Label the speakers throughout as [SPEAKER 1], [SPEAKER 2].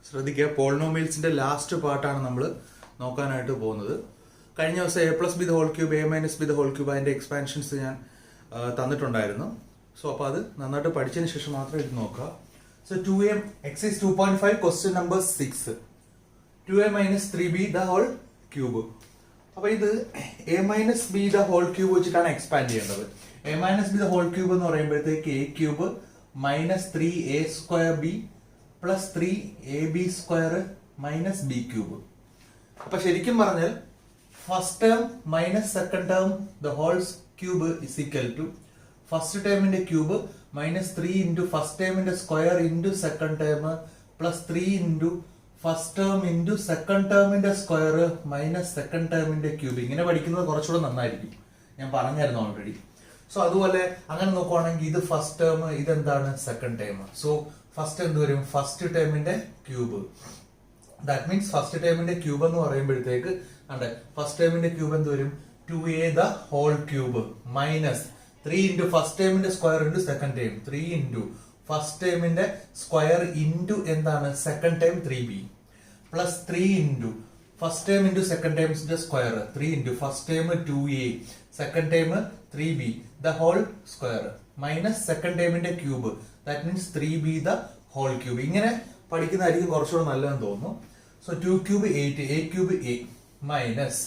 [SPEAKER 1] ശ്രദ്ധിക്കുക, പോളിനോമിയൽസിന്റെ ലാസ്റ്റ് പാർട്ടാണ് നമ്മൾ നോക്കാനായിട്ട് പോകുന്നത്. കഴിഞ്ഞ ദിവസം A plus B the whole cube, A minus B the whole cube അതിന്റെ എക്സ്പാൻഷൻസ് ഞാൻ തന്നിട്ടുണ്ടായിരുന്നു. സോ അപ്പോൾ അത് നന്നായിട്ട് പഠിച്ചതിന് ശേഷം മാത്രം ഇത് നോക്കുക. So 2a exercise 2.5 question number 6 2a minus 3b the whole cube. അപ്പൊ ഇത് A minus B the whole cube വെച്ചിട്ടാണ് എക്സ്പാൻഡ് ചെയ്യേണ്ടത്. A minus B the whole cube എന്ന് പറയുമ്പോഴത്തേക്ക് A cube minus 3a square B plus 3ab square minus B cube. അപ്പൊ ശരിക്കും പറഞ്ഞാൽ first term minus second term the whole cube is equal to first ടേമിന്റെ cube minus 3 into first ടേമിന്റെ square into second term plus 3 into first term into second ടേമിന്റെ square minus second ടേമിന്റെ cube. ഇങ്ങനെ പഠിക്കുന്നത് കുറച്ചുകൂടെ നന്നായിരിക്കും, ഞാൻ പറഞ്ഞായിരുന്നു ഓൾറെഡി. സോ അതുപോലെ അങ്ങനെ നോക്കുവാണെങ്കിൽ ഇത് ഫസ്റ്റ് ടേം, ഇതെന്താണ് സെക്കൻഡ് ടേം. സോ ഫസ്റ്റ് എന്ത് വരും? ഫസ്റ്റ് ടേമിന്റെ ക്യൂബ്. ദാറ്റ് മീൻസ് ഫസ്റ്റ് ടേമിന്റെ ക്യൂബ് എന്ന് പറയുമ്പോഴത്തേക്ക് അതെ ഫസ്റ്റ് ടേമിന്റെ ക്യൂബ് എന്ത് വരും? 2a the whole cube minus 3 into first ടേമിന്റെ square into second term 3 into first ടേമിന്റെ സ്ക്വയർ ഇൻറ്റു എന്താണ് second time 3b plus 3 into first time into second ടൈംസിന്റെ square 3 into first time 2a second time 3b the whole square minus second ടൈമിന്റെ cube that means 3b the whole cube. ഇങ്ങനെ പഠിക്കുന്നതായിരിക്കും കുറച്ചുകൂടെ നല്ലതെന്ന് തോന്നുന്നു. So 2 cube 8 a cube a minus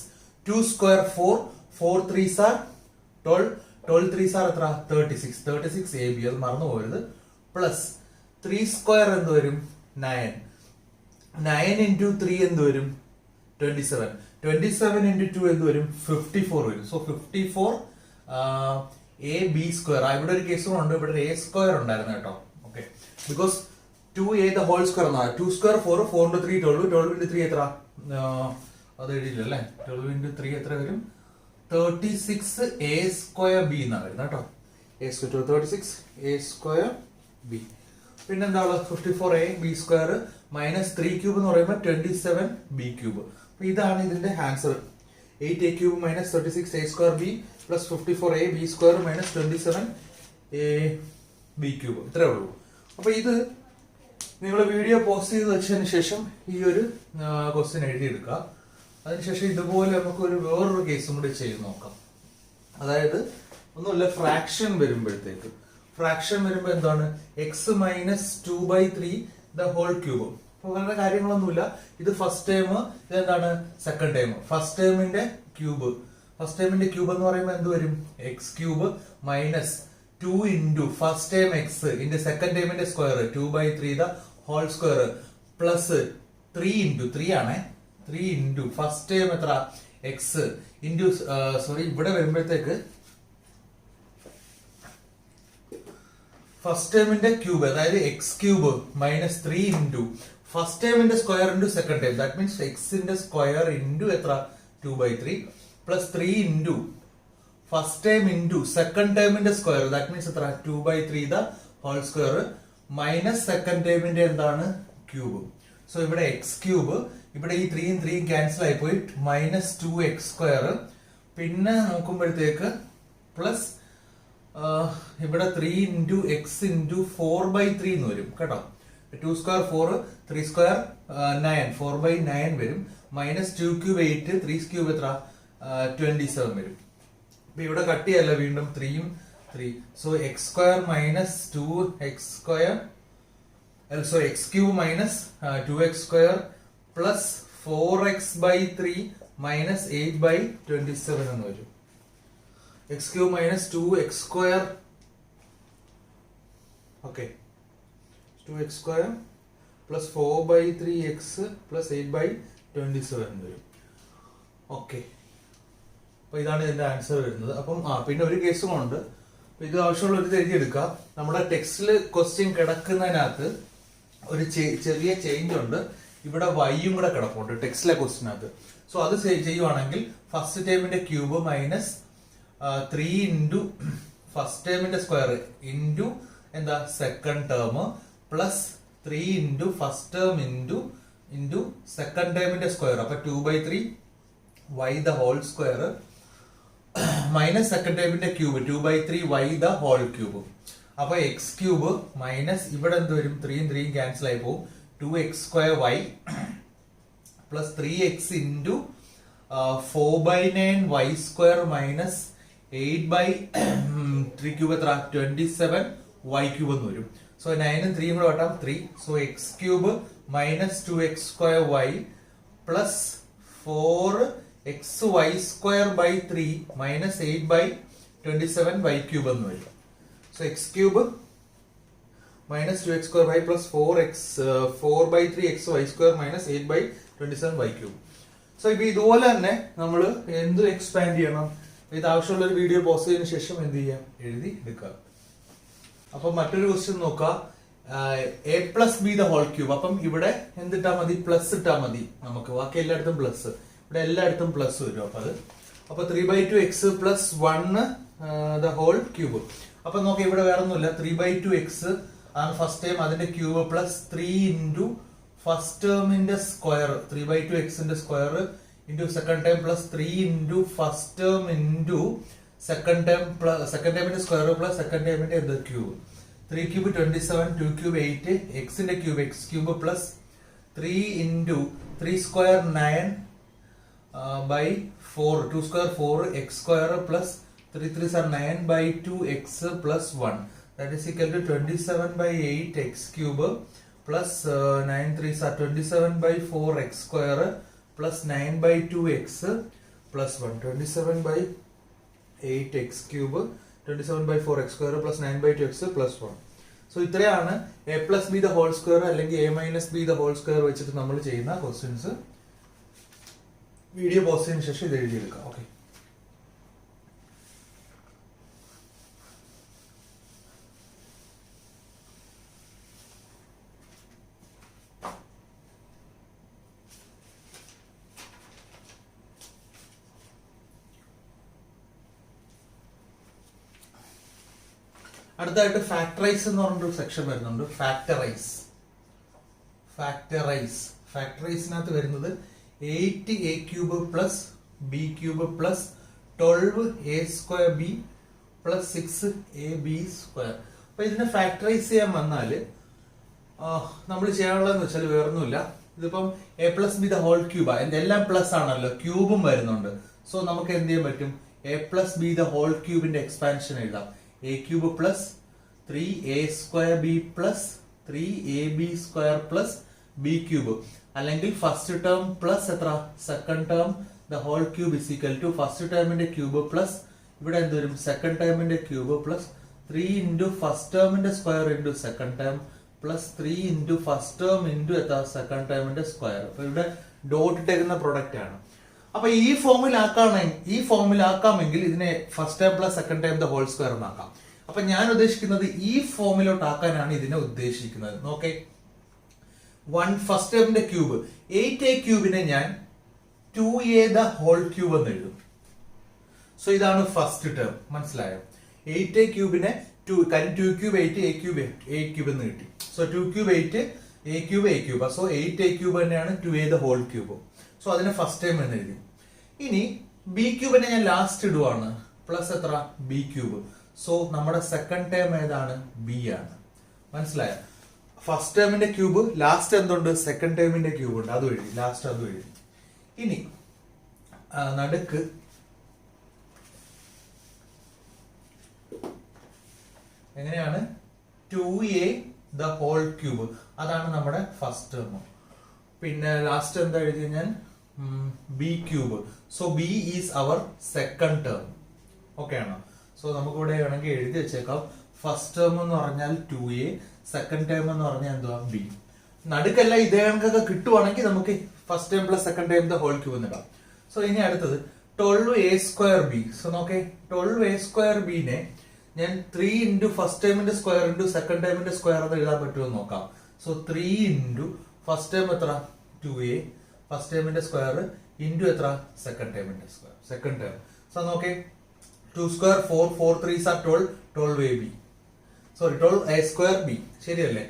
[SPEAKER 1] 2 square 4 4 3s are 12 12 3s are എത്ര? 36 ab, അത് മറന്നു പോകരുത്. പ്ലസ് 3 സ്ക്വയർ എന്ത് വരും? 9 ഇൻറ്റു 3 എന്ത് വരും? 27 ഇൻറ്റു 2 എന്ത് വരും? 54 വരും. So 54 A B square. ഇവിടെ ഒരു കേസും ഉണ്ട്, ഇവിടെ എ സ്ക്വയർ ഉണ്ടായിരുന്നു കേട്ടോ. Okay, because 2a the whole square എന്നാണ്. 2 സ്ക്വയർ 4 4 ഇൻറ്റു 3 12 12 ഇൻറ്റു 3 എത്ര? അത് എഴുതിയില്ല അല്ലേ? 12 ഇൻറ്റു 3 എത്ര വരും? 36 എ സ്ക്വയർ ബി എന്നാണ് വരുന്നത് കേട്ടോ. A square 36 A square B. പിന്നെന്താ ഉള്ളത്? 54 A B square minus 3 cube എന്ന് പറയുമ്പോൾ 27 ബി ക്യൂബ്. അപ്പൊ ഇതാണ് ഇതിന്റെ answer. 8 A cube minus 36 A square B plus 54 A B square minus 27 A B cube. ഇത്രേ ഉള്ളൂ. അപ്പൊ ഇത് നിങ്ങൾ വീഡിയോ പോസ്റ്റ് ചെയ്ത് വെച്ചതിന് ശേഷം ഈ ഒരു ക്വസ്റ്റ്യൻ എഴുതിയെടുക്കുക. അതിനുശേഷം ഇതുപോലെ നമുക്ക് വേറൊരു കേസും കൂടി ചെയ്ത് നോക്കാം. അതായത് ഒന്നുമില്ല, ഫ്രാക്ഷൻ വരുമ്പോഴത്തേക്ക് ഫ്രാക്ഷൻ വരുമ്പോൾ എന്താണ്? X minus 2/3 the whole cube. അപ്പൊ വേറെ കാര്യങ്ങളൊന്നുമില്ല. ഇത് ഫസ്റ്റ് ടൈം, ഇതെന്താണ്? Second time. ഫസ്റ്റ് ടൈമിന്റെ ക്യൂബ് എന്ന് പറയുമ്പോൾ എന്ത് വരും? X cube minus 2 into first time X into second ടൈമിന്റെ square 2/3 the whole square plus 3 into 3 ആണേ 3 ഇൻറ്റു ഫസ്റ്റ് ടൈം എത്ര? എക്സ് ഇൻറ്റു സോറി ഇവിടെ വരുമ്പോഴത്തേക്ക് ഫസ്റ്റ് ടൈമിന്റെ ക്യൂബ്, അതായത് X cube minus 3 into first ടൈമിന്റെ square into second time that means എക്സിന്റെ square into എത്ര? 2/3 plus 3 into first time into second ടൈമിന്റെ സ്ക്വയർ ദാറ്റ് മീൻസ് എത്ര? 2/3 the whole square minus second ടൈമിന്റെ എന്താണ്? ക്യൂബ്. സോ ഇവിടെ എക്സ് ക്യൂബ്, ഇവിടെ ഈ 3 3 ക്യാൻസൽ ആയി പോയി മൈനസ് 2x സ്ക്വയർ. പിന്നെ നോക്കുമ്പോഴത്തേക്ക് പ്ലസ് ഇവിടെ 3 ഇൻറ്റു എക്സ് ഇൻറ്റു 4/3 എന്ന് വരും കേട്ടോ. 2 സ്ക്വയർ 4 3 സ്ക്വയർ 9 4/9 വരും. മൈനസ് 2 ക്യൂബ് 8 3 ക്യൂബ് എത്ര? 27 വരും. അപ്പൊ ഇവിടെ കട്ടിയല്ല, വീണ്ടും 3 3. So X square minus 2x square so X cube minus 2x square plus 4x/3 minus 8/27 എന്ന് വരും. X cube minus 2x square okay 2x square plus 4/3x plus 8/27 എന്ന് വരും. ഓക്കെ, അപ്പൊ ഇതാണ് ഇതിന്റെ ആൻസർ വരുന്നത്. അപ്പം പിന്നെ ഒരു കേസും ഉണ്ട്. ഇത് ആവശ്യമുള്ള ഒരു എഴുതിയെടുക്കുക. നമ്മുടെ ടെക്സ്റ്റിൽ ക്വസ്റ്റ്യൻ കിടക്കുന്നതിനകത്ത് ഒരു ചെറിയ ചേഞ്ച് ഉണ്ട്. ഇവിടെ വൈയും കൂടെ കിടപ്പുണ്ട് ടെക്സ്റ്റിലെ ക്വസ്റ്റിനകത്ത്. സോ അത് ചെയ്യുവാണെങ്കിൽ ഫസ്റ്റ് ടൈമിന്റെ ക്യൂബ് മൈനസ് 3 ഇൻറ്റു ഫസ്റ്റ് ടൈമിന്റെ സ്ക്വയർ ഇൻറ്റു എന്താ? Second term plus 3 into first term into second ടൈമിന്റെ സ്ക്വയർ. അപ്പൊ 2/3 y the whole square minus second ടൈമിന്റെ cube 2/3 y the whole cube. അപ്പൊ എക്സ് ക്യൂബ് മൈനസ് ഇവിടെ എന്ത് വരും? 3 3 ക്യാൻസൽ ആയി പോകും. 2x square y plus 3x into 4 by 9 y square minus 8 by 3 cube 27 y cube എന്ന് വരും. സോ 9 ഉം 3 കൂടെ വട്ടാം 3. So x cube minus 2x square y plus 4x y square by 3 minus 8 by 27 y cube എന്ന് വരും. So x cube minus 2x square y plus 4 by 3 x y square minus 8 by 27 y cube. So ഇപ്പൊ ഇതുപോലെ തന്നെ നമ്മൾ എന്ത് expand ചെയ്യണം, ഇത് ആവശ്യമുള്ള ഒരു വീഡിയോ പോസ്റ്റ് ചെയ്തതിനു ശേഷം എന്ത് ചെയ്യാം, എഴുതി എടുക്കുക. അപ്പൊ മറ്റൊരു ക്വസ്റ്റ്യൻ നോക്കാം, a plus b the whole cube. അപ്പം ഇവിടെ എന്തിട്ടാ മതി, പ്ലസ് ഇട്ടാ മതി നമുക്ക്, ബാക്കി എല്ലായിടത്തും പ്ലസ്, ഇവിടെ എല്ലായിടത്തും പ്ലസ് വരും. അപ്പൊ 3/2 x plus 1 the whole cube. അപ്പൊ നോക്കാം, ഇവിടെ വേറെ ഒന്നുമില്ല, 3/2 x ആണ് ഫസ്റ്റ് ടൈം, അതിന്റെ ക്യൂബ് പ്ലസ് 3 ഇൻറ്റു ഫസ്റ്റ് ടേമിന്റെ സ്ക്വയർ, 3/2 x ന്റെ square into second time plus 3 into first term into second ടൈമിന്റെ സ്ക്വയർ പ്ലസ് സെക്കൻഡ് ടൈമിന്റെ ക്യൂബ്. 3 ക്യൂബ് 27, 2 ക്യൂബ് 8, എക്സിന്റെ cube x cube plus 3 into 3 square 9 by 4, 2 square 4 x square plus 3 3s are 9 by 2 x plus 1. That is equal to 27 by 8 x cube plus 9 3s are 27 by 4 x square plus 9 by 2 x plus 1. 27 by 8 x cube, 27 by 4 x square plus 9 by 2 x plus 1. So ഇത്രയാണ് a plus b the whole square അല്ലെങ്കിൽ a minus b the whole square വെച്ചിട്ട് നമ്മൾ ചെയ്യുന്ന questions. Video post ചെയ്തതിനു ശേഷം ഇത് എഴുതിയെടുക്കാം. Okay, അടുത്തായിട്ട് factorise എന്ന് പറഞ്ഞൊരു സെക്ഷൻ വരുന്നുണ്ട്. ഫാക്ടറൈസിനകത്ത് വരുന്നത് 8a cube plus B cube plus 12a square B plus 6ab square. അപ്പൊ ഇതിനെ ഫാക്ടറൈസ് ചെയ്യാൻ വന്നാല് നമ്മൾ ചെയ്യാനുള്ളതെന്ന് വെച്ചാൽ വേറൊന്നുമില്ല, ഇതിപ്പം a plus B the whole ക്യൂബാ, എല്ലാം പ്ലസ് ആണല്ലോ, ക്യൂബും വരുന്നുണ്ട്. സോ നമുക്ക് എന്ത് ചെയ്യാൻ പറ്റും, a plus B the whole ക്യൂബിന്റെ എക്സ്പാൻഷൻ എഴുതാം. a cube plus 3a square B plus 3ab square plus B cube, അല്ലെങ്കിൽ ഫസ്റ്റ് ടേം പ്ലസ് എത്ര, second term the whole cube is equal to first ടേമിന്റെ cube plus ഇവിടെ എന്ത് വരും, second ടേമിന്റെ cube plus 3 into first ടേമിന്റെ square into second term plus 3 into first term into എത്ര, second ടേമിന്റെ സ്ക്വയർ. അപ്പൊ ഇവിടെ ഡോട്ട് ഇട്ടേക്കുന്ന പ്രൊഡക്റ്റ് ആണ്. അപ്പൊ ഈ ഫോമിലാക്കാമെങ്കിൽ ഇതിനെ first time plus second time the whole square എന്നാക്കാം. അപ്പൊ ഞാൻ ഉദ്ദേശിക്കുന്നത് ഈ ഫോമിലോട്ട് ആക്കാനാണ് ഇതിനെ ഉദ്ദേശിക്കുന്നത്. നോക്കേ, ഫസ്റ്റ് ടൈമിന്റെ ക്യൂബ് 8a ക്യൂബിനെ ഞാൻ 2a ദ ഹോൾ ക്യൂബ് എന്ന് എഴുതും. സോ ഇതാണ് ഫസ്റ്റ് ടേം, മനസ്സിലായോ? 8a ക്യൂബിനെ 2 ക്യൂബ് 8 a ക്യൂബ് എന്ന് കിട്ടി. So 2 cube 8 a cube, so 8a cube തന്നെയാണ് 2a the whole cube. So അതിനെ ഫസ്റ്റ് ടൈം എന്ന് എഴുതി. ഇനി ബി ക്യൂബിനെ ഞാൻ ലാസ്റ്റ് ഇടുവാണ്, പ്ലസ് എത്ര, ബി ക്യൂബ്. സോ നമ്മുടെ സെക്കൻഡ് ടേം ഏതാണ്, ബി ആണ്. മനസ്സിലായോ? ഫസ്റ്റ് ടേമിന്റെ ക്യൂബ്, ലാസ്റ്റ് എന്തുണ്ട്, സെക്കൻഡ് ടേമിന്റെ ക്യൂബ് ഉണ്ട്, അതും എഴുതി, ലാസ്റ്റ് അതും എഴുതി. ഇനി നടുക്ക് എങ്ങനെയാണ്, 2a ദ ഹോൾ ക്യൂബ്, അതാണ് നമ്മുടെ ഫസ്റ്റ് ടേം. പിന്നെ ലാസ്റ്റ് എന്താ എഴുതി ഞാൻ, B cube. So B is our second term. Okay ആണോ? സോ നമുക്ക് ഇവിടെ വേണമെങ്കിൽ എഴുതി വെച്ചേക്കാം, ഫസ്റ്റ് ടേം എന്ന് പറഞ്ഞാൽ 2a, സെക്കൻഡ് ടേം എന്ന് പറഞ്ഞാൽ എന്തുവാ, ബി. നടുക്കല്ല ഇതേ കണക്കൊക്കെ കിട്ടുവാണെങ്കിൽ നമുക്ക് first time plus second time the whole cube എന്നിടാം. സോ ഇനി അടുത്തത് 12a സ്ക്വയർ ബി. സോ നോക്കേ, 12a സ്ക്വയർ ബിനെ ഞാൻ 3 ഇൻറ്റു ഫസ്റ്റ് ടൈമിന്റെ സ്ക്വയർ ഇൻറ്റു സെക്കൻഡ് ടൈമിന്റെ സ്ക്വയർ എന്ന് എഴുതാൻ പറ്റുമോ നോക്കാം. സോ 3 ഇൻറ്റു ഫസ്റ്റ് ടൈം എത്ര, 2a, ഫസ്റ്റ് ടൈമിന്റെ സ്ക്വയർ ഇൻറ്റു എത്ര, സെക്കൻഡ് ടൈമിന്റെ സ്ക്വയർ, സെക്കൻഡ് ടൈം. സോ നോക്കേ, 2 square 4, 4 3s are 12, 12ab. Sorry 12a square B, ശരിയല്ലേ?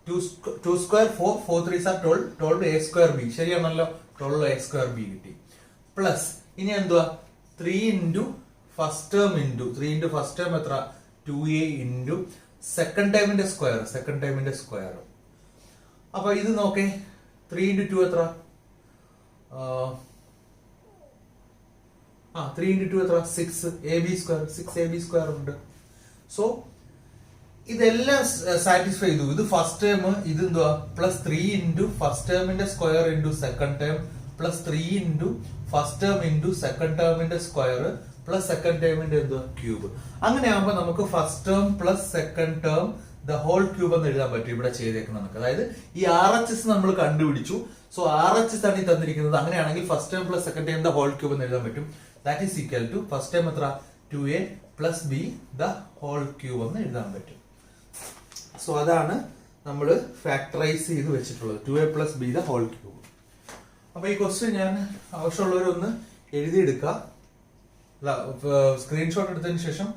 [SPEAKER 1] 2 square 4, 4 3s are 12, 12a square B, ശരിയാണല്ലോ? 12a സ്ക്വയർ ബി കിട്ടി. പ്ലസ് ഇനി എന്തുവാ, 3 into first term into 3 into first term എത്ര, 2a into second ടൈമിന്റെ square, second ടൈമിന്റെ square. അപ്പൊ ഇത് നോക്കേ, 3 into 2 എത്ര? 3 into 2 എത്ര? 6 ab square. 6 ab square ഉണ്ട്. സോ ഇതെല്ലാം സാറ്റിസ്ഫൈ ചെയ്തു. ഇത് ഫസ്റ്റ് ടേം, ഇത് എന്തുവാ? പ്ലസ് 3 ഇൻറ്റു ഫസ്റ്റ് ടേമിന്റെ square into second term plus 3 into first term into second ടേമിന്റെ സ്ക്വയർ പ്ലസ് സെക്കൻഡ് ടേമിന്റെ എന്തുവാ? ക്യൂബ്. അങ്ങനെ ആകുമ്പോൾ നമുക്ക് first term plus second term the whole cube എന്ന് എഴുതാൻ പറ്റും. ഇവിടെ ചെയ്തേക്കുന്ന നമുക്ക്, അതായത് ഈ RHS നമ്മൾ കണ്ടുപിടിച്ചു. സോ RHS ആണ് ഈ തന്നിരിക്കുന്നത്. അങ്ങനെയാണെങ്കിൽ first term plus second term the whole cube എന്ന് എഴുതാൻ പറ്റും. That is equal to first term എത്ര? 2a plus b the whole cube എന്ന് എഴുതാൻ പറ്റും. സോ അതാണ് നമ്മൾ ഫാക്ടറൈസ് ചെയ്ത് വെച്ചിട്ടുള്ളത്, 2a plus b the whole cube. അപ്പൊ ഈ ക്വസ്റ്റ്യൻ ഞാൻ ആവശ്യമുള്ളവരൊന്ന് എഴുതിയെടുക്കുക, സ്ക്രീൻഷോട്ട് എടുത്തതിന് ശേഷം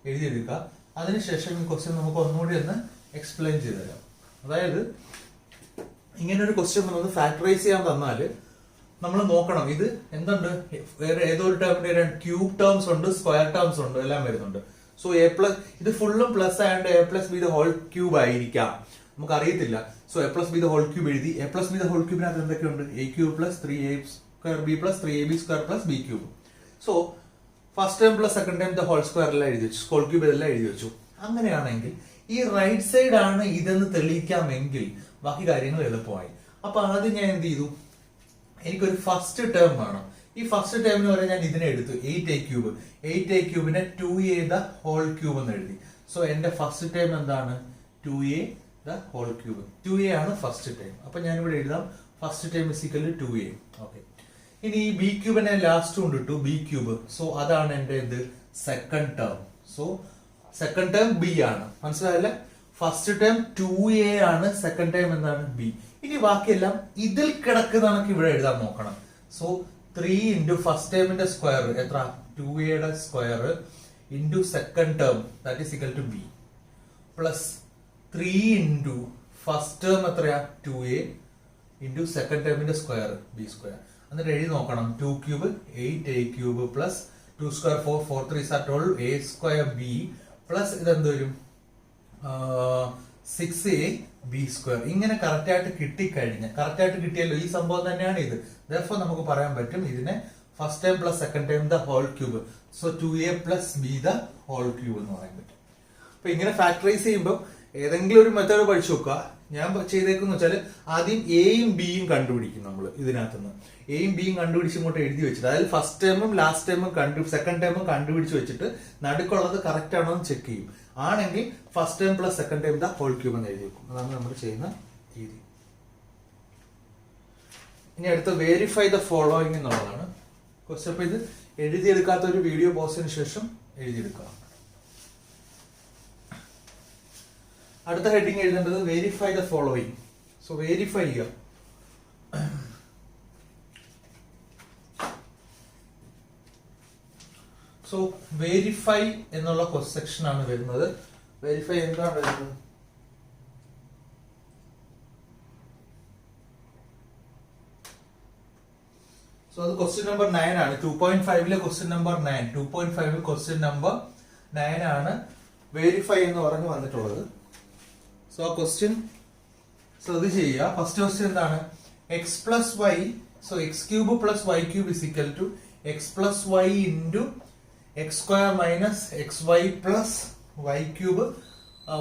[SPEAKER 1] എഴുതിയെടുക്കുക. അതിനുശേഷം ഈ ക്വസ്റ്റ്യൻ നമുക്ക് ഒന്നുകൂടി ഒന്ന് എക്സ്പ്ലെയിൻ ചെയ്ത് തരാം. അതായത് ഇങ്ങനെ ഒരു ക്വസ്റ്റ്യൻ നമുക്ക് ഫാക്ടറൈസ് ചെയ്യാൻ തന്നാൽ നമ്മൾ നോക്കണം ഇത് എന്തുണ്ട്, വേറെ ഏതൊരു ടേമിന്റെ ക്യൂബ് ടേംസ് ഉണ്ട്, സ്ക്വയർ ടേംസ് ഉണ്ട്, എല്ലാം വരുന്നുണ്ട്. സോ എ പ്ലസ്, ഇത് ഫുള്ളും പ്ലസ് ആയതുകൊണ്ട് A plus B the whole cube ആയിരിക്കാം, നമുക്ക് അറിയത്തില്ല. So A plus B the whole cube എഴുതി. A plus B the whole ക്യൂബിനകത്ത് എന്തൊക്കെയുണ്ട്? A cube plus 3a square B plus 3ab square plus B cube. So first time plus second time the whole square എല്ലാം എഴുതി വെച്ചു, whole cube ഇതെല്ലാം എഴുതി വെച്ചു. അങ്ങനെയാണെങ്കിൽ ഈ റൈറ്റ് സൈഡ് ആണ് ഇതെന്ന് തെളിയിക്കാമെങ്കിൽ ബാക്കി കാര്യങ്ങൾ എളുപ്പമായി. അപ്പൊ ആദ്യം ഞാൻ എന്ത് ചെയ്തു, എനിക്കൊരു ഫസ്റ്റ് ടേം വേണം. ഈ ഫസ്റ്റ് ടേമിന് വരെ ഞാൻ ഇതിനെ എടുത്തു, 8a ക്യൂബ്. 8a ക്യൂബിനെ 2a ദ ഹോൾ ക്യൂബ് എന്ന് എഴുതി. സോ എന്റെ ഫസ്റ്റ് ടേം എന്താണ്? 2a the whole cube. 2a ആണ് ഫസ്റ്റ് ടേം. അപ്പൊ ഞാൻ ഇവിടെ എഴുതാം first term is equal to 2a. Okay, ഇനി ഈ ബി ക്യൂബിനെ ലാസ്റ്റ് കൊണ്ടിട്ടു, ബി ക്യൂബ്. സോ അതാണ് എന്റെ എന്ത്? Second term. So second term B ആണ്, മനസ്സിലായല്ലേ? ഫസ്റ്റ് ടേം 2a ആണ്, സെക്കൻഡ് ടേം എന്താണ്? ബി. ഇനി ബാക്കിയെല്ലാം ഇതിൽ കിടക്കുന്നതാണ് ഇവിടെ എഴുതാൻ നോക്കണം. സോ 3 ഇൻറ്റു ഫസ്റ്റ് ടേമിന്റെ സ്ക്വയർ എത്ര? 2a square into second term that is equal to B plus 3 into first term എത്രയാ? 2a ഇൻറ്റു സെക്കൻഡ് ടേമിന്റെ സ്ക്വയർ ബി സ്ക്വയർ. എന്നിട്ട് എഴുതി നോക്കണം, 2 cube 8a cube plus 2 square 4 4 3 are 12 a square B plus ഇതെന്ത് വരും? 6a B square. ഇങ്ങനെ correct ആയിട്ട് കിട്ടിക്കഴിഞ്ഞാൽ, കറക്റ്റ് ആയിട്ട് കിട്ടിയല്ലോ, ഈ സംഭവം തന്നെയാണ് ഇത്. therefore നമുക്ക് പറയാൻ പറ്റും ഇതിനെ first time plus second time the whole cube. So 2a plus B the whole cube എന്ന് പറയാൻ പറ്റും. അപ്പൊ ഇങ്ങനെ ഫാക്ടറൈസ് ചെയ്യുമ്പോൾ ഏതെങ്കിലും ഒരു മെത്തേഡ് പഠിച്ചു നോക്കുക. ഞാൻ ചെയ്തേക്കെന്ന് വെച്ചാൽ ആദ്യം എയും ബിയും കണ്ടുപിടിക്കും നമ്മൾ ഇതിനകത്തുനിന്ന്. എയും ബിയും കണ്ടുപിടിച്ച് ഇങ്ങോട്ട് എഴുതി വെച്ചിട്ട്, അതായത് ഫസ്റ്റ് ടൈമും ലാസ്റ്റ് ടൈമും സെക്കൻഡ് ടൈമും കണ്ടുപിടിച്ച് വെച്ചിട്ട് നടുക്കുള്ളത് കറക്റ്റ് ആണോ എന്ന് ചെക്ക് ചെയ്യും. ആണെങ്കിൽ first time plus second time the whole cube എന്ന് എഴുതി വെക്കും. അതാണ് നമ്മൾ ചെയ്യുന്ന രീതി. ഇനി അടുത്ത വെരിഫൈ ദ ഫോളോയിങ് എന്നുള്ളതാണ് ക്വസ്റ്റ്യൻ. അപ്പൊ ഇത് എഴുതിയെടുക്കാത്ത ഒരു വീഡിയോ പോസ്റ്റിന് ശേഷം എഴുതിയെടുക്കുക. അടുത്ത ഹെഡിങ് എഴുതേണ്ടത് verify the following. So verify ചെയ്യുക. സോ വെരിഫൈ എന്നുള്ള സെക്ഷൻ ആണ് വരുന്നത്. വെരിഫൈ എന്താണ് വരുന്നത്? സോ അത് ക്വസ്റ്റ്യൻ നമ്പർ 9 ആണ്. 2.5 ക്വസ്റ്റ്യൻ നമ്പർ 9. 2.5 ക്വസ്റ്റ്യൻ നമ്പർ 9 ആണ് വെരിഫൈ എന്ന് പറഞ്ഞ് വന്നിട്ടുള്ളത്. സോ ആ ക്വസ്റ്റ്യൻ ശ്രദ്ധിച്ച് ചെയ്യുക. ഫസ്റ്റ് ക്വസ്റ്റ്യൻ എന്താണ്? X plus Y. So X cube plus Y cube is equal to X plus Y into X square minus X Y plus Y cube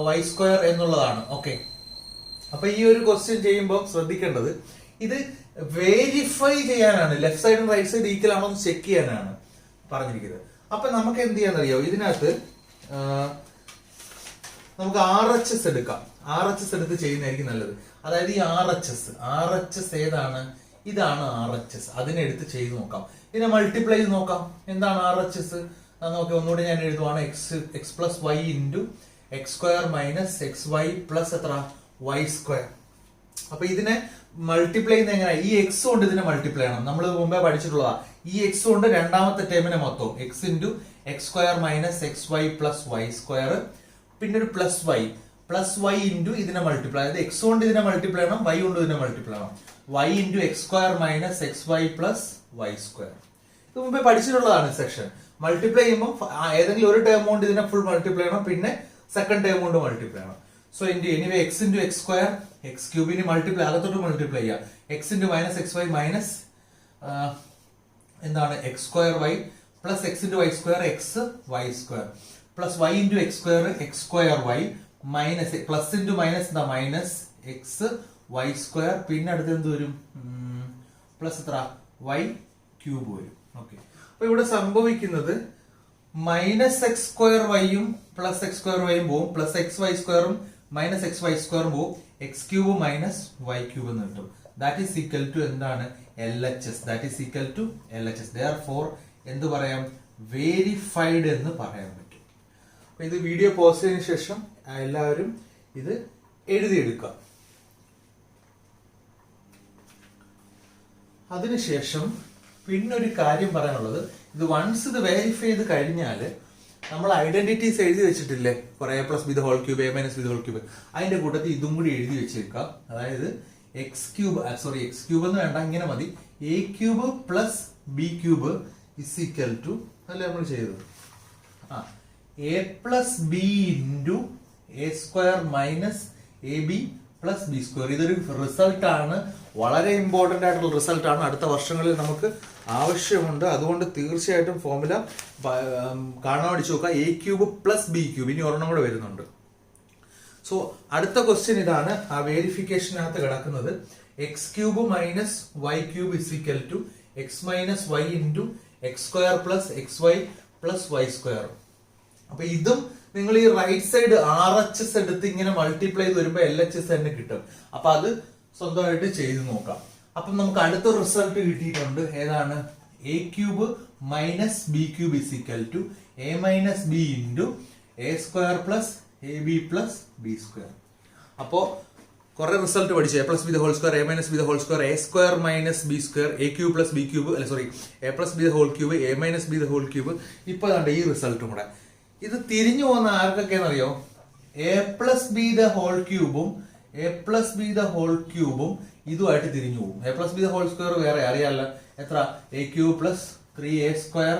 [SPEAKER 1] Y square എന്നുള്ളതാണ്. Okay, അപ്പൊ ഈ ഒരു question ചെയ്യുമ്പോൾ ശ്രദ്ധിക്കേണ്ടത് ഇത് വെരിഫൈ ചെയ്യാനാണ്. Left സൈഡും റൈറ്റ് സൈഡ് ഈക്വൽ ആണോ എന്ന് ചെക്ക് ചെയ്യാനാണ് പറഞ്ഞിരിക്കുന്നത്. അപ്പൊ നമുക്ക് എന്ത് ചെയ്യാന്നറിയോ, ഇതിനകത്ത് നമുക്ക് RHS എടുക്കാം. RHS എടുത്ത് ചെയ്യുന്നതായിരിക്കും നല്ലത്. അതായത് ഈ RHS ഏതാണ്? ഇതാണ് RHS. അതിനെടുത്ത് ചെയ്ത് നോക്കാം. ഇതിനെ മൾട്ടിപ്ലൈ ചെയ്ത് നോക്കാം. എന്താണ് RHS? നോക്കി ഒന്നുകൂടി ഞാൻ എഴുതുവാണ്. X plus Y into X square minus X Y plus എത്ര? Y square. അപ്പൊ ഇതിനെ മൾട്ടിപ്ലൈ ചെയ്യുന്ന എങ്ങനെ? ഈ എക്സ് കൊണ്ട് ഇതിനെ മൾട്ടിപ്ലൈ ചെയ്യണം. നമ്മൾ മുമ്പേ പഠിച്ചിട്ടുള്ളതാ. ഈ എക്സ് കൊണ്ട് രണ്ടാമത്തെ ടേമിനെ മൊത്തം x into X square minus X Y plus y square, പിന്നെ ഒരു പ്ലസ് വൈ ഇൻറ്റു ഇതിനെ മൾട്ടിപ്ലൈ, അതായത് എക്സ് കൊണ്ട് ഇതിനെ മൾട്ടിപ്ലൈ ചെയ്യണം, വൈ കൊണ്ട് ഇതിനെ മൾട്ടിപ്ലൈ ചെയ്യണം. Y into X square minus X Y plus y square. ഇത് മുമ്പേ പഠിച്ചിട്ടുള്ളതാണ് സെക്ഷൻ. മൾട്ടിപ്ലൈ ചെയ്യുമ്പോൾ ഏതെങ്കിലും ഒരു ടേം കൊണ്ട് ഇതിനെ ഫുൾ മൾട്ടിപ്ലൈ ചെയ്യണം, പിന്നെ സെക്കൻഡ് ടേം കൊണ്ട് മൾട്ടിപ്ലൈ ചെയ്യണം. So anyway X into X square X ക്യൂബിന് മൾട്ടിപ്ലൈ അകത്തോട്ട് മൾട്ടിപ്ലൈ ചെയ്യുക. X into minus X Y minus എന്താണ് X square Y plus X into Y square X Y square plus Y into X square X square Y minus plus into minus എന്താ minus X Y square പിന്നെ അടുത്ത് എന്ത് വരും plus എത്ര Y cube വരും. Okay, അപ്പൊ ഇവിടെ സംഭവിക്കുന്നത് മൈനസ് എക്സ് സ്ക്വയർ വൈയും പ്ലസ് എക്സ് സ്ക്വയർ വൈയും പോവും, പ്ലസ് എക്സ് വൈ സ്ക്വയറും മൈനസ് എക്സ് വൈ സ്ക്വയറും പോവും, X cube minus Y cube എന്ന് കിട്ടും. ദാറ്റ് ഈസ് ഈക്വൽ ടു എന്താണ് LHS. That is equal to LHS. Therefore എന്ത് പറയാം വേരിഫൈഡ് എന്ന് പറയാൻ പറ്റും. അപ്പൊ ഇത് വീഡിയോ പോസ്റ്റ് ചെയ്തതിനു ശേഷം എല്ലാവരും ഇത് എഴുതിയെടുക്കുക. അതിനുശേഷം പിന്നൊരു കാര്യം പറയാനുള്ളത്, ഇത് വൺസ് ഇത് വെരിഫൈ ചെയ്ത് കഴിഞ്ഞാൽ നമ്മൾ ഐഡന്റിറ്റീസ് എഴുതി വെച്ചിട്ടില്ലേ കുറെ a plus B the whole cube A minus B the whole cube, അതിന്റെ കൂട്ടത്തിൽ ഇതും കൂടി എഴുതി വെച്ചേക്കുക. അതായത് എക്സ് ക്യൂബ് എന്ന് വേണ്ട, ഇങ്ങനെ മതി, a cube plus B cube is equal to അല്ലേ നമ്മൾ ചെയ്തത് a plus B into A square minus A B plus B square. ഇതൊരു റിസൾട്ട് ആണ്, വളരെ ഇമ്പോർട്ടന്റ് ആയിട്ടുള്ള റിസൾട്ട് ആണ്, അടുത്ത വർഷങ്ങളിൽ നമുക്ക് ആവശ്യമുണ്ട്. അതുകൊണ്ട് തീർച്ചയായിട്ടും ഫോർമുല കാണാൻ പഠിച്ചു നോക്കുക. A cube plus B cube, ഇനി ഒരെണ്ണം കൂടെ വരുന്നുണ്ട്. സോ അടുത്ത ക്വസ്റ്റ്യൻ ഇതാണ്, ആ വേരിഫിക്കേഷനകത്ത് കിടക്കുന്നത് x cube minus Y cube is equal to x minus y into X square plus X Y plus y square. അപ്പൊ ഇതും നിങ്ങൾ ഈ റൈറ്റ് സൈഡ് RHS എടുത്ത് ഇങ്ങനെ മൾട്ടിപ്ലൈ ചെയ്ത് വരുമ്പോൾ LHS തന്നെ കിട്ടും. അപ്പൊ അത് സ്വന്തമായിട്ട് ചെയ്ത് നോക്കാം. അപ്പം നമുക്ക് അടുത്ത റിസൾട്ട് കിട്ടിയിട്ടുണ്ട്. ഏതാണ് a cube minus B cube is equal to a minus b into A square plus A B plus B square. അപ്പോ കുറെ റിസൾട്ട് പഠിച്ചു. A plus B the whole square a minus B the whole square a square minus b square a cube plus B cube a plus B the whole cube A minus B the whole cube. ഇപ്പൊ കണ്ട ഈ റിസൾട്ടും കൂടെ ഇത് തിരിഞ്ഞു പോകുന്ന ആർക്കൊക്കെയാണെന്നറിയോ? A plus B the whole ക്യൂബും A plus B the whole ക്യൂബും ഇതുമായിട്ട് തിരിഞ്ഞു പോകും. A plus B the whole square വേറെ അറിയാമല്ലോ, എത്ര A cube plus 3a square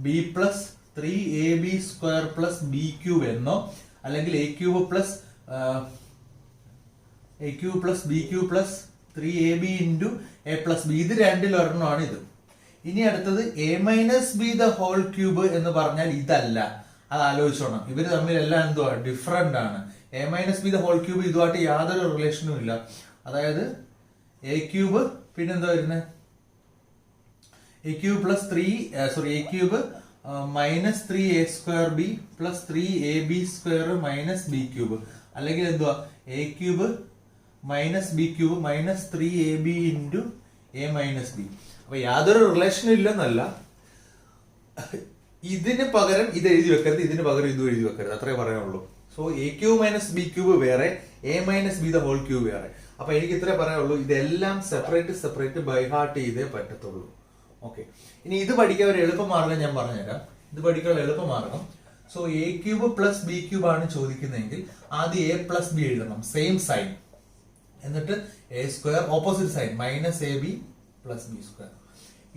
[SPEAKER 1] B plus 3ab square plus B cube എന്നോ, അല്ലെങ്കിൽ A cube plus B cube plus 3ab into A plus B. ഇത് രണ്ടിലൊരെണ്ണമാണ് ഇത്. ഇനി അടുത്തത് A minus B the whole cube എന്ന് പറഞ്ഞാൽ ഇതല്ല, അത് ആലോചിച്ചോണം. ഇവര് തമ്മിലെല്ലാം എന്തുവാ ഡിഫറെന്റ് ആണ്. A minus B the whole cube ഇതുമായിട്ട് യാതൊരു റിലേഷനും ഇല്ല. അതായത് എ ക്യൂബ് പിന്നെന്താ വരുന്നത് a cube plus A cube minus 3a square B plus 3ab square minus B cube, അല്ലെങ്കിൽ എന്തുവാ a cube minus B cube minus 3ab into a minus b. അപ്പൊ യാതൊരു റിലേഷനും ഇല്ലെന്നല്ല, ഇതിന് പകരം ഇത് എഴുതി വെക്കരുത്, ഇതിന് പകരം ഇതും എഴുതി വെക്കരുത്, അത്രേ പറയാനുള്ളൂ. So A cube minus B cube വേറെ, A minus B the whole cube വേറെ. അപ്പൊ എനിക്ക് ഇത്രേ പറയാനുള്ളൂ, ഇതെല്ലാം സെപ്പറേറ്റ് ബൈ ഹാർട്ട് ചെയ്തേ പറ്റത്തുള്ളൂ. ഓക്കെ, ഇനി ഇത് പഠിക്കാൻ ഒരു എളുപ്പമാർഗം ഞാൻ പറഞ്ഞുതരാം. ഇത് പഠിക്കാനുള്ള എളുപ്പമാർഗം, so A cube plus B cube ആണ് ചോദിക്കുന്നതെങ്കിൽ ആദ്യം എ പ്ലസ് ബി എഴുതണം, സെയിം സൈൻ, എന്നിട്ട് A square opposite sign minus A B plus B square.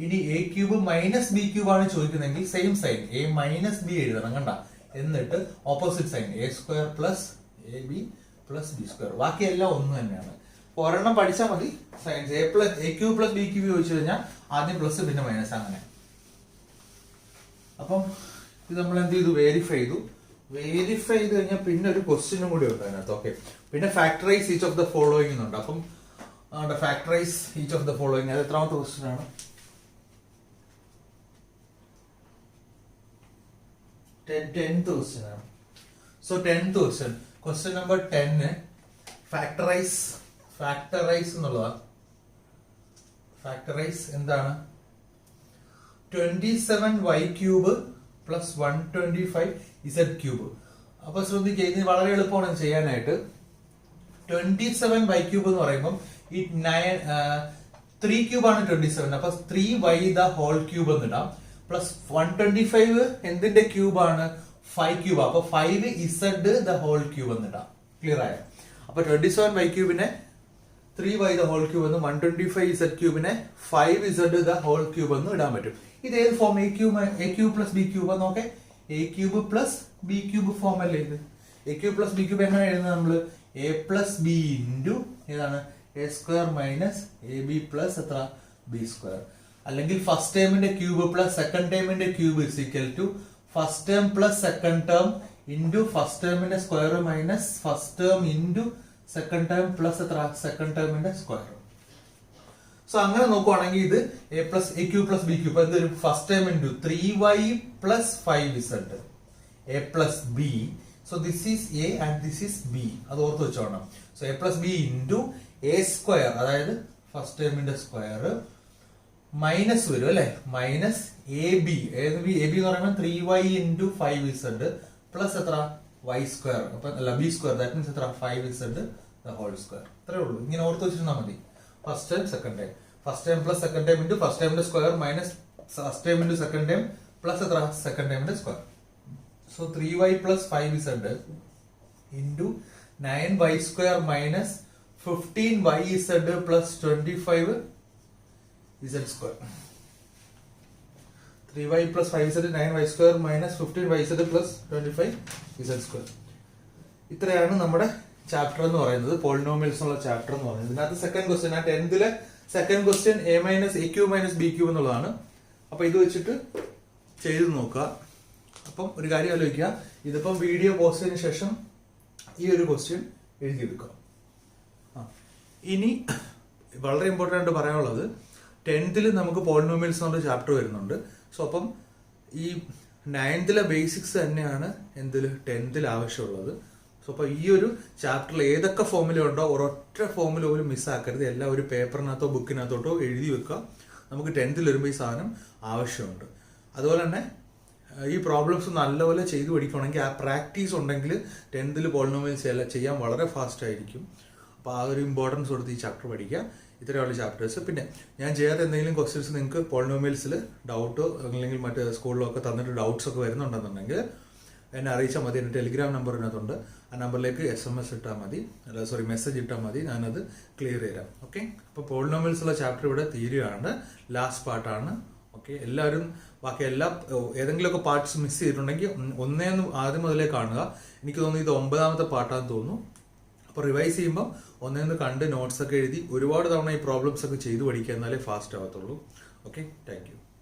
[SPEAKER 1] ഇനി A cube minus B cube ആണ് ചോദിക്കുന്നതെങ്കിൽ same sign A minus B എഴുതണം, കണ്ട, എന്നിട്ട് opposite sign A square plus A B plus B square. ബാക്കിയെല്ലാം ഒന്ന് തന്നെയാണ്. ഒരെണ്ണം പഠിച്ചാൽ മതി. Signs A cube plus B cube ചോദിച്ചു കഴിഞ്ഞാൽ ആദ്യം പ്ലസ് പിന്നെ മൈനസ്, അങ്ങനെ. അപ്പം ഇത് നമ്മൾ എന്ത് ചെയ്തു, വെരിഫൈ ചെയ്ത് കഴിഞ്ഞാൽ പിന്നെ ഒരു ക്വസ്റ്റ്യനും കൂടി ഉണ്ട് അതിനകത്ത്. ഓക്കെ, പിന്നെ factorise each of the following എന്നുണ്ട്. അപ്പം factorise each of the following, അത് എത്രാമത്തെ ക്വസ്റ്റ്യൻ ആണ്? 10th ക്വസ്റ്റ്യൻ ആണ്. So 10th question, question number 10 factorise എന്നുള്ളതാ. ഫാക്ടറൈസ് എന്താണ്? 27y cube plus 125z cube. അപ്പൊ ശ്രദ്ധിക്കുക, ഇത് വളരെ എളുപ്പമാണ് ചെയ്യാനായിട്ട്. 27y ക്യൂബ് എന്ന് പറയുമ്പോൾ ഈ 3 ക്യൂബ് ആണ് 27, അപ്പൊ 3y ദ ഹോൾ ക്യൂബ് എന്നിടാം. പ്ലസ് 125 എന്തിന്റെ ക്യൂബ് ആണ്? 5 ക്യൂബ്, അപ്പൊ 5z ദ ഹോൾ ക്യൂബ് എന്നിടാം. ക്ലിയർ ആയോ? അപ്പൊ 27y ക്യൂബിനെ 3y the whole cube എന്ന്, 125z ക്യൂബിനെ 5z the whole cube എന്ന് ഇടാൻ പറ്റും. ഇത് ഏത് form? A cube plus B cube. നോക്കെ, A cube plus B cube form അല്ലേ ഇത്? A cube plus B cube എങ്ങനെ എഴുതുന്നത് നമ്മൾ? എ പ്ലസ് ബി ഇൻറ്റു ഏതാണ് A square minus A B plus എത്ര ബി സ്ക്വയർ. അല്ലെങ്കിൽ ഫസ്റ്റ് ടേമിന്റെ ക്യൂബ് പ്ലസ് സെക്കൻഡ് ടേമിന്റെ cube is equal to first term plus second term into first ടേമിന്റെ square minus first term into second term plus എത്ര second ടേമിന്റെ square. So അങ്ങനെ നോക്കുവാണെങ്കിൽ ഇത് A plus A cube plus B cube എന്തൊരു first term into 3y plus 5z A plus B. So this is A and this is B, അത് ഓർത്ത് വെച്ചോണം. So A plus B into A square, അതായത് first ടേമിന്റെ square minus വരും അല്ലെ, minus A B. ഏത് B? A B എന്ന് പറയുമ്പോൾ 3y ഇൻറ്റു 5z പ്ലസ് എത്ര y സ്ക്വയർ, അപ്പൊ അല്ല ബി സ്ക്വയർ, ദാറ്റ് മീൻസ് എത്ര 5z ദ ഹോൾ സ്ക്വയർ. ഇത്രേ ഉള്ളൂ. ഇങ്ങനെ ഓർത്ത് വെച്ചിരുന്നാൽ മതി. First time second time, first time plus second time into first ടൈമിന്റെ square minus first time into second time plus എത്ര സെക്കൻഡ് ടൈമിന്റെ square. So 3y plus 5z into 9y square minus 15yz plus 25z square. 3y plus 5z 9y square minus 15yz plus 25z square. ഇത്രയാണ് നമ്മുടെ chapter എന്ന് പറയുന്നത്, polynomials എന്നുള്ള chapter എന്ന് പറയുന്നത്. ഇതിനകത്ത് സെക്കൻഡ് ക്വസ്റ്റ്യൻ, ആ 10th second question a minus a q minus b q എന്നുള്ളതാണ്. അപ്പൊ ഇത് വെച്ചിട്ട് ചെയ്ത് നോക്കുക. അപ്പം ഒരു കാര്യം ആലോചിക്കുക, ഇതിപ്പം വീഡിയോ പോസ്റ്റ് ചെയ്തതിനു ശേഷം ഈ ഒരു ക്വസ്റ്റ്യൻ എഴുതിയെടുക്കുക. ഇനി വളരെ ഇമ്പോർട്ടൻ്റ് ആയിട്ട് പറയാനുള്ളത്, 10th നമുക്ക് പോളിനോമിയൽസ് എന്നുള്ള ചാപ്റ്റർ വരുന്നുണ്ട്. സോ അപ്പം ഈ 9th ബേസിക്സ് തന്നെയാണ് എന്തിൽ 10th ആവശ്യമുള്ളത്. സോ അപ്പോൾ ഈ ഒരു ചാപ്റ്ററിൽ ഏതൊക്കെ ഫോമുല ഉണ്ടോ ഒരൊറ്റ ഫോമുല പോലും മിസ്സാക്കരുത്. എല്ലാം ഒരു പേപ്പറിനകത്തോ ബുക്കിനകത്തോട്ടോ എഴുതി വെക്കുക. നമുക്ക് 10th വരുമ്പോൾ ഈ സാധനം ആവശ്യമുണ്ട്. അതുപോലെ തന്നെ ഈ പ്രോബ്ലംസ് നല്ലപോലെ ചെയ്തു പഠിക്കുകയാണെങ്കിൽ ആ പ്രാക്ടീസ് ഉണ്ടെങ്കിൽ 10th പോളിനോമിയൽസ് ചെയ്യാൻ വളരെ ഫാസ്റ്റ് ആയിരിക്കും. അപ്പോൾ ആ ഒരു ഇമ്പോർട്ടൻസ് കൊടുത്ത് ഈ ചാപ്റ്റർ പഠിക്കുക. ഇത്രയുള്ള ചാപ്റ്റേഴ്സ്. പിന്നെ ഞാൻ ചെയ്യാത്ത എന്തെങ്കിലും ക്വസ്റ്റ്യൻസ് നിങ്ങൾക്ക് പോളിനോമിയൽസിൽ ഡൗട്ടോ അല്ലെങ്കിൽ മറ്റ് സ്കൂളിലൊക്കെ തന്നിട്ട് ഡൗട്ട്സ് ഒക്കെ വരുന്നുണ്ടെന്നുണ്ടെങ്കിൽ എന്നെ അറിയിച്ചാൽ മതി. എൻ്റെ ടെലിഗ്രാം നമ്പർ ഇതിനകത്തുണ്ട്. ആ നമ്പറിലേക്ക് SMS ഇട്ടാൽ മതി, മെസ്സേജ് ഇട്ടാൽ മതി, ഞാനത് ക്ലിയർ ചെയ്തരാം. ഓക്കെ, അപ്പോൾ പോളിനോമിയൽസ് ഉള്ള ചാപ്റ്റർ ഇവിടെ തീരുകയാണ്. ലാസ്റ്റ് പാർട്ടാണ്. ഓക്കെ, എല്ലാവരും ബാക്കി ഏതെങ്കിലുമൊക്കെ പാർട്സ് മിസ് ചെയ്തിട്ടുണ്ടെങ്കിൽ ഒന്നേന്ന് ആദ്യം മുതലേ കാണുക. എനിക്ക് തോന്നുന്നു ഇത് 9ാമത്തെ പാർട്ടാന്ന് തോന്നുന്നു. അപ്പോൾ റിവൈസ് ചെയ്യുമ്പോൾ ഒന്നേന്ന് കണ്ട് നോട്ട്സ് ഒക്കെ എഴുതി ഒരുപാട് തവണ ഈ പ്രോബ്ലംസ് ഒക്കെ ചെയ്തു പഠിക്കുക, എന്നാലേ ഫാസ്റ്റ് ആവത്തുള്ളൂ. Okay, thank U.